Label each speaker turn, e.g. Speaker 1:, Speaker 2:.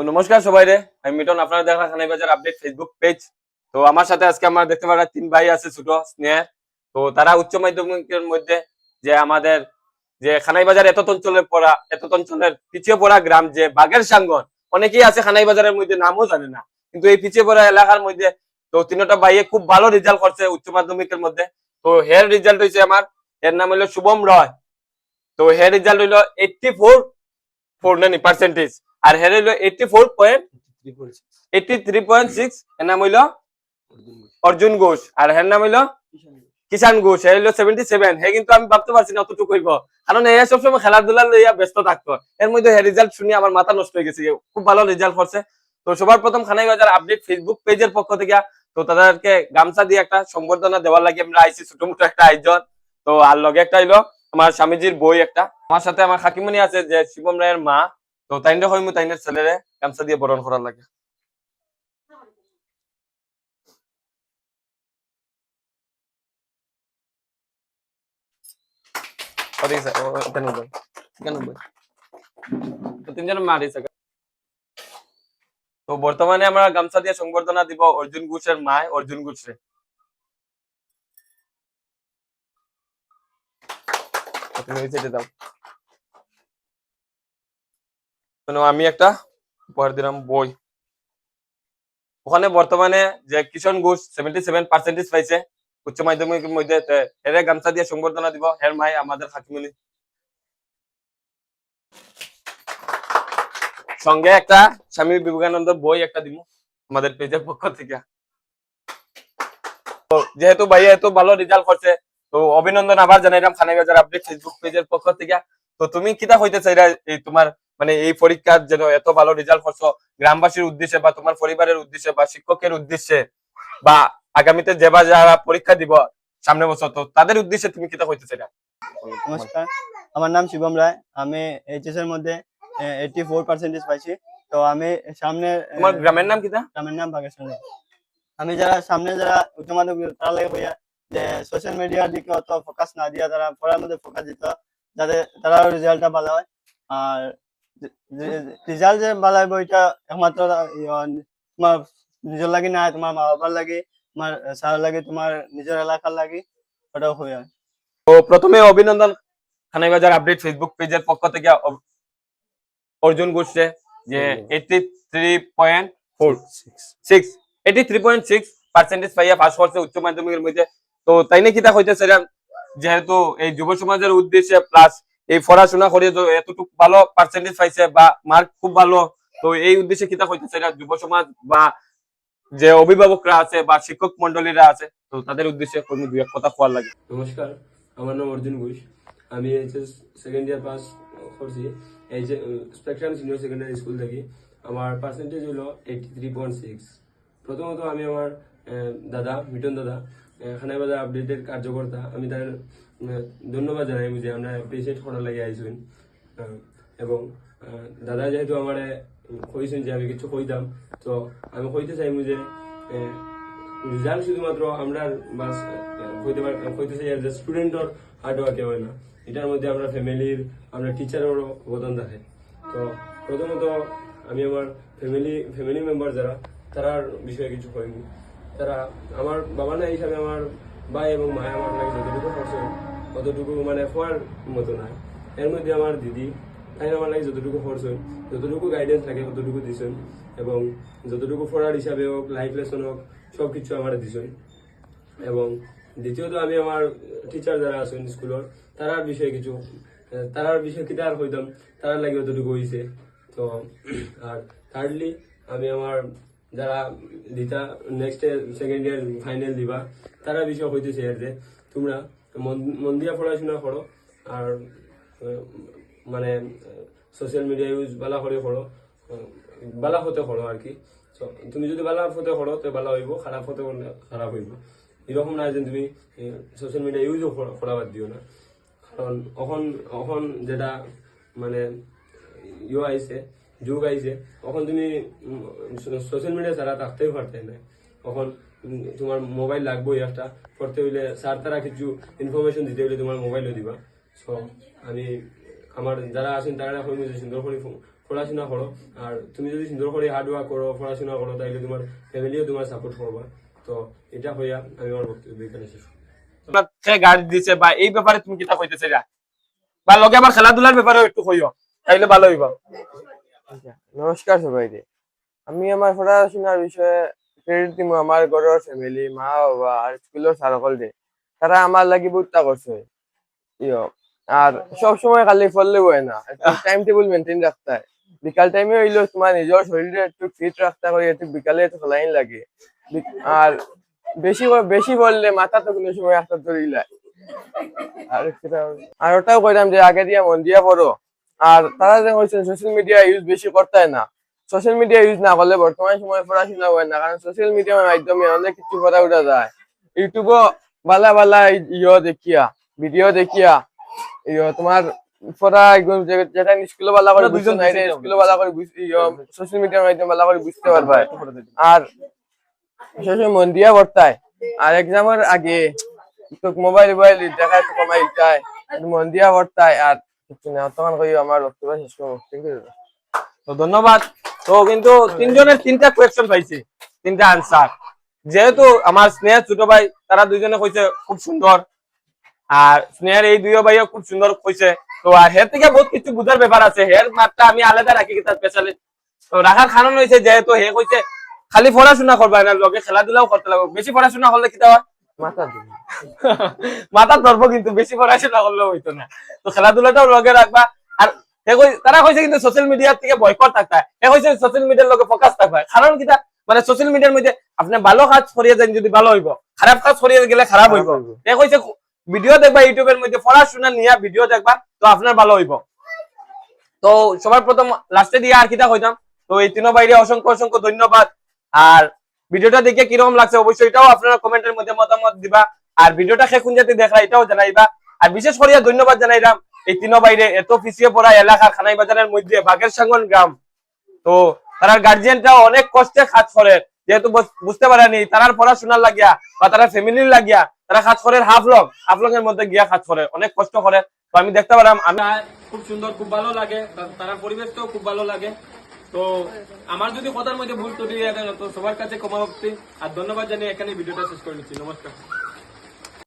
Speaker 1: নমস্কার সবাই রে, আমি মিটন। আপনারা দেখা খানাই বাজার আপডেট ফেসবুক পেজ। তো আমার সাথে আজকে আমরা দেখতে পারা তিন ভাই আছে ছোট স্নেহ। তো তারা উচ্চ মাধ্যমিকের মধ্যে যে আমাদের যে খানাই বাজার এত অঞ্চলের পিছিয়ে পড়া গ্রাম যে বাগের সাঙ্গন, অনেকেই আছে খানাই বাজারের মধ্যে নামও জানে না, কিন্তু এই পিছিয়ে পড়া এলাকার মধ্যে তো তিনটা ভাইয়ে খুব ভালো রেজাল্ট করছে উচ্চ মাধ্যমিকের মধ্যে। তো হের রেজাল্ট হয়েছে আমার, এর নাম হইলো শুভম রয়। তো হের রেজাল্ট হইলো 84.4 আর হের হইলো 83.6। এর নাম হইলো অর্জুন ঘোষ আর হের নাম হইলো কিষান ঘোষ। হের হইলো 77। হে কিন্তু আমি ভাবতে পারছি না অতটুকু হইব, কারণ এ সবসময় খেলাধুলা লইয়া ব্যস্ত থাকতো। এর মধ্যে হের রেজাল্ট শুনে আমার মাথা নষ্ট হয়ে গেছে। খুব ভালো রেজাল্ট করছে। তো সবার প্রথম খানাই বাজার আপডেট ফেসবুক পেজের পক্ষ থেকে তো তাদেরকে গামছা দিয়ে একটা সংবর্ধনা দেওয়ার লাগে আমরা আইছি, ছোট মোটো একটা আয়োজন। তো আর লগে একটা হইলো আমার স্বামীজির বই একটা, আমার সাথে আমার খাকিমণি আছে যে শিবম রায়ের মা। তো তাইন্ডে হইমু তাইনের ছেলেরে গামছা দিয়ে বরণ করার লাগে। তিনজনের মা দিছে। তো বর্তমানে আমরা গামছা দিয়ে সংবর্ধনা দিব অর্জুন ঘোষের মা অর্জুন ঘোষে। আমি একটা উপহার দিলাম বই। ওখানে বর্তমানে যে কিষণ ঘোষ 77% পাইছে উচ্চ মাধ্যমিকের মধ্যে, এর গামছা দিয়ে সংবর্ধনা দিব হের মাই আমাদের খাকিমণি। সঙ্গে একটা স্বামী বিবেকানন্দ বই একটা দিব আমাদের পেজের পক্ষ থেকে। তো যেহেতু ভাইয়া এত ভালো রেজাল্ট করছে, তো অভিনন্দন আবার জানাইলাম খানাই বাজার আপডেট ফেসবুক পেজের পক্ষ থেকে। তো তুমি কিটা হইতে চাইরা এই তোমার মানে এই পরীক্ষার যেন এত ভালো রেজাল্ট করছো গ্রামবাসীর উদ্দেশ্যে বা তোমার পরিবারের উদ্দেশ্যে বা শিক্ষকের উদ্দেশ্যে বা আগামীতে যেবা যারা পরীক্ষা দিব সামনে বছর, তো তাদের উদ্দেশ্যে তুমি কিটা হইতে চাইরা?
Speaker 2: নমস্কার, আমার নাম শিবম রায়। আমি এইচএস এর মধ্যে 84% পাইছি। তো আমি সামনে
Speaker 1: তোমার গ্রামের নাম কিটা?
Speaker 2: গ্রামের নাম বাগেরসানি। আমি যারা সামনে যারা উচ্চ মাধ্যমিক তারা লাগে ভাইয়া যে সোশ্যাল মিডিয়ার দিকে অত ফোকাস না দিয়া তারা পড়ার মধ্যে ফোকাস দিত, যাতে তারা রেজাল্টটা ভালো হয়। আর রেজাল্ট যে ভালো হবে ওইটা একমাত্র তোমার নিজের লাগি না, তোমার মা বাবার লাগি, তোমার স্যার লাগি, তোমার নিজের এলাকার লাগি, ওটাও হয়ে হয়।
Speaker 1: তো প্রথমে অভিনন্দন খানাই বাজার আপডেট ফেসবুক পেজের পক্ষ থেকে অর্জুন ঘোষে যে 83.6 পাইয়া পাস করছে উচ্চ মাধ্যমিকের মধ্যে। তো তাই নাকি তা হইতেছে যেহেতু এই যুব সমাজের উদ্দেশ্যে প্লাস এই পড়াশোনা করে এতটুকু ভালো পার্সেন্টেজ পাইছে বা মার্ক খুব ভালো, তো এই উদ্দেশ্যে কিতা হইতেছে যুব সমাজ বা যে অভিভাবকরা আছে বা শিক্ষক মন্ডলীরা আছে, তো তাদের উদ্দেশ্যে কোনো দুই এক কথা কোয়ার লাগে।
Speaker 3: নমস্কার, আমার নাম অর্জুন ঘোষ। আমি এইচএস সেকেন্ড ইয়ার পাস করছি এই যে স্পেকট্রাম সিনিয়র সেকেন্ডারি স্কুল থেকে। আমার পার্সেন্টেজ হলো 83.6। প্রথমত আমি আমার দাদা মিটন দাদা খানাই বাজার আপডেটের কার্যকর্তা, আমি তার ধন্যবাদ জানাই যে আমরা পেশেন্ট করার লাগে আইসুন। এবং দাদা যেহেতু আমার কইছেন যে আমি কিছু কইতাম, তো আমি কইতে চাই যে রেজাল্ট শুধুমাত্র আমরা বাস হইতে চাই যে স্টুডেন্টর হার্ড ওয়ার্কে হয় না, এটার মধ্যে আমরা ফ্যামিলির আমরা টিচারেরও অবদান থাকে। তো প্রথমত আমি আমার ফ্যামিলি মেম্বার যারা তারার বিষয়ে কিছু কইনি। তারা আমার বাবা না হিসাবে আমার ভাই এবং মা আমার লাগে যতটুকু খরচ ততটুকু মানে হওয়ার মতো নয়। এর মধ্যে আমার দিদি তাই আমার লাগে যতটুকু খরচ হয় যতটুকু গাইডেন্স লাগে ততটুকু দিছেন, এবং যতটুকু পড়ার হিসাবে হোক লাইফ লেসন হোক সবকিছু আমার দিছেন। এবং দ্বিতীয়ত আমি আমার টিচার যারা আছেন স্কুলের তারার বিষয়ে কিছু তারার বিষয়ে কিতা আর কইতাম, তারার লাগে যতটুকু হয়েছে। তো আর থার্ডলি আমি আমার যারা দিতা নেক্সট সেকেন্ড ইয়ার ফাইনাল দিবা তারা বিষয় হইতেছে যে তোমরা মন দিয়া পড়াশোনা করো, আর মানে সোশ্যাল মিডিয়া ইউজ বালা করে করো, বালা হতে করো আর কি। তুমি যদি বালা হতে করো তো বালা হইব, খারাপ হতে করলে খারাপ হইব। এরকম না যে তুমি সোশ্যাল মিডিয়া ইউজও করা বাদ দিও না, কারণ এখন যেটা মানে আইছে যুগ আইছে, তখন তুমি সোশ্যাল মিডিয়া ছাড়া থাকতেই পারতে না। তখন তোমার মোবাইল লাগবেই একটা, করতে হইলে স্যার তারা কিছু ইনফরমেশন দিতে হইলে তোমার মোবাইলও দিবা। সো আমি আমার যারা আছেন তারা সুন্দর করে পড়াশোনা করো, আর তুমি যদি সুন্দর করে হার্ড ওয়ার্ক করো, পড়াশোনা করো, তাহলে তোমার ফ্যামিলিও তোমার সাপোর্ট করবা। তো এটা হইয়া আমি আমার বক্তব্য এখানে শেষ করি।
Speaker 1: গাড়ি দিছে বা এই ব্যাপারে তুমি কিতা কইতেছে যা, বা লগে আমার খেলাধুলার ব্যাপারে একটু কইও, তাইলে ভালো হইব।
Speaker 4: নমস্কার সবাইকে। আমি আমার পড়াশোনার বিষয়ে ক্রেডিট দিব আমার ঘরের ফ্যামিলি, মা বাবা আর স্কুলের সার্কল দে। তারা আমার লাগি বুঝতা করছে ইয়ো। আর সব সময় খালি ফললে হয় না, টাইম টেবিল মেনটেন রাখতে হয়। বিকাল টাইমে হইলো তোমার নিজের শরীরে একটু ফিট রাখতে হয়, একটু বিকালে একটু খেলাইন লাগে। আর বেশি বললে মাথা তো কোনো সময় একটা ধরে লাই। আর ওটাও কইলাম যে আগে দিয়া মন দিয়া পড়ো। আর তারা যে বলছেন সোশ্যাল মিডিয়া ইউজ বেশি করতে হয় না, সোশ্যাল মিডিয়া ইউজ না করলে বর্তমান সময় পড়াশোনা হয় না, কারণ সোশ্যাল মিডিয়ার মাধ্যমে অনেক কিছু করা উঠা যায়। ইউটিউবও বালা বালা দেখিয়া ভিডিও দেখিয়া তোমার পড়া যেটা স্কুলে বালা করে বুঝতে নাই, স্কুলে বালা করে সোশ্যাল মিডিয়ার মাধ্যমে বালা করে বুঝতে পারবা। আর সোশ্যাল মন দিয়া পড়তায়। আর এক্সামের আগে মোবাইল দেখা একটু কমাই দিতায়, মন দিয়া পড়তায়। আর কিছু না, তখন কই আমার বক্তব্য শেষ করবো।
Speaker 1: তো ধন্যবাদ। তো কিন্তু তিনজনের তিনটা কোয়েশ্চেন পাইছি, তিনটা আনসার। যেহেতু আমার স্নেহের ছোট ভাই তারা দুইজনে কইছে খুব সুন্দর, আর স্নেহের এই দুই ভাইও খুব সুন্দর কইছে। তো আর হের থেকে বহুত কিছু বুঝার ব্যাপার আছে, হের মাত্রা আমি আলাদা রাখি তার স্পেশালি। তো রাখার কারণ হয়েছে যেহেতু হে কইছে খালি পড়াশোনা করবা না, লোকে খেলাধুলাও করতে লাগবে। বেশি পড়াশোনা করলে কি হয়
Speaker 4: মাথা দিন
Speaker 1: মাথা ধরবো, কিন্তু বেশি পড়াশোনা করলেও হইতো না। তো খেলাধুলাটাও লগে রাখবা। আর তারা কইছে কিন্তু সোশ্যাল মিডিয়ার থেকে বয়কট থাকতে হয়, সোশ্যাল মিডিয়ার লগে ফোকাস থাকবে। কারণ কিটা মানে সোশ্যাল মিডিয়ার মধ্যে আপনি ভালো কাজ করিয়ে যান যদি ভালো হইব, খারাপ কাজ করিয়ে গেলে খারাপ হইব। এ কইছে ভিডিও দেখবা ইউটিউবের মধ্যে, পড়াশোনা নিয়ে ভিডিও দেখবা, তো আপনার ভালো হইব। তো সবার প্রথম লাস্টে দিয়ে আর কিটা কইতাম, তো এই তিনো বাইরে অসংখ্য অসংখ্য ধন্যবাদ। আর ভিডিওটা দেখে কিরকম লাগছে অবশ্যই এটাও আপনারা কমেন্টের মধ্যে মতামত দিবা। আর ভিডিওটা কে কোন জাতি দেখলা এটাও জানাইবা। আর বিশেষ করে ধন্যবাদ জানাইলাম এই তিনো বাইরে এত পিছিয়ে পড়া এলাকা খানাই বাজারের মধ্যে বাগেরসাঙ্গন গ্রাম। তো তার গার্জিয়ানটাও অনেক কষ্টে কাজ করে, যেহেতু বুঝতে পারেনি তার পড়াশোনার লাগিয়া বা তারা ফ্যামিলির লাগিয়া তারা কাজ করে হাফলং এর মধ্যে গিয়া কাজ করে, অনেক কষ্ট করে। তো আমি দেখতে পারাম, আমি খুব সুন্দর, খুব ভালো লাগে, তার পরিবেশটাও খুব ভালো লাগে। তো আমার যদি কথার মধ্যে ভুল ত্রুটি তো সবার কাছে ক্ষমা প্রার্থী, আর ধন্যবাদ জানিয়ে এখানে ভিডিওটা শেষ করে নিচ্ছি। নমস্কার।